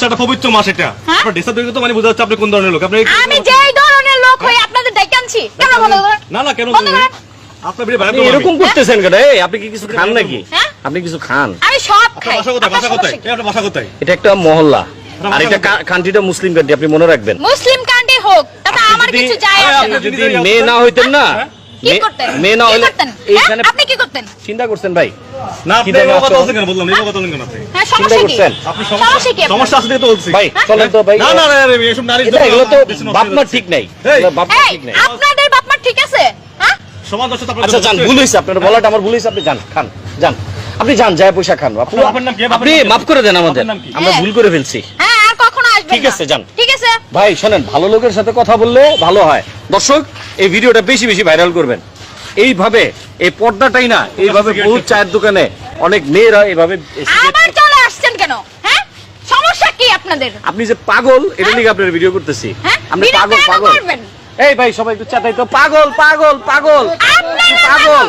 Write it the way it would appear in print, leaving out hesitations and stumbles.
সেটা পবিত্র মাস এটা। আপনার ড্রেসআপ দেখে তো মানে বোঝা যাচ্ছে আপনি কোন ধরনের লোক। আপনি আমি যেই ধরনের লোক হই আপনাদের ডেকে আনছি। কেন বন্ধ করেন? না না কেন বন্ধ করেন। আপনার ভিডিও বাইরে আপনি এরকম করতেছেন কেন? এই আপনি কি কিছু খান নাকি? হ্যাঁ? আপনি কিছু খান? আমি সব খাই। বাসা কোথায়? বাসা কোথায়? এই আপনার বাসা কোথায়? এটা একটা মহল্লা আর এটা কান্ট্রিটা মুসলিম কান্ট্রি, আপনি মনে রাখবেন। মুসলিম কান্ট্রি হোক তাতে আমার কিছু যায় আসে না। যদি মেয়ে না হইতেন না, কি করতেন? মেয়ে না কি হইলে করতেন? এইখানে আপনি কি করতেন? চিন্তা করছেন ভাই? না আপনি এই কথা বলছেন কেন? বললাম এই কথা বললেন কেন আপনি? হ্যাঁ, চিন্তা সমস্যা কি? করছেন? আপনি সমস্যা কি? সমস্যা আছে দেখে তো বলছি। ভাই চলেন তো ভাই। না না না এসব নারী এটা এগুলো তো বাপ মার ঠিক নাই, এই, এগুলো বাপ মার এই, ঠিক নাই। আপনাদের বাপ মা ঠিক আছে? হ্যাঁ? সমাজ দর্শক আপনার আচ্ছা যান, ভুল হয়েছে আপনার বলাটা, আমার ভুল হয়েছে। আপনি যান, খান, যান, আপনি যান, যায় পয়সা খান। আপু আপনার বাপের নাম কি? আপনি মাফ করে দেন আমাদের, আপনার নাম কি? আমরা ভুল করে ফেলছি। হ্যাঁ, আর কখনো আসবেন না। ঠিক আছে, যান। ঠিক আছে। ভাই শোনেন, ভালো লোকের সাথে কথা বললে ভালো হয়। দর্শক এই ভিডিওটা বেশি বেশি ভাইরাল করবেন। এইভাবে এই পর্দাটাই না, এইভাবে বহুত চায়ের দোকানে অনেক মেয়েরা এইভাবে আবার চলে আসছেন কেন? হ্যাঁ? সমস্যা কি আপনাদের? আপনি যে পাগল এটা নিয়ে আপনার ভিডিও করতেছি। হ্যাঁ? আপনি ভিডিও পাগল কেন পাগল। করবেন? এই ভাই সবাই একটু চাটাই তো, পাগল পাগল পাগল আপনারা পাগল।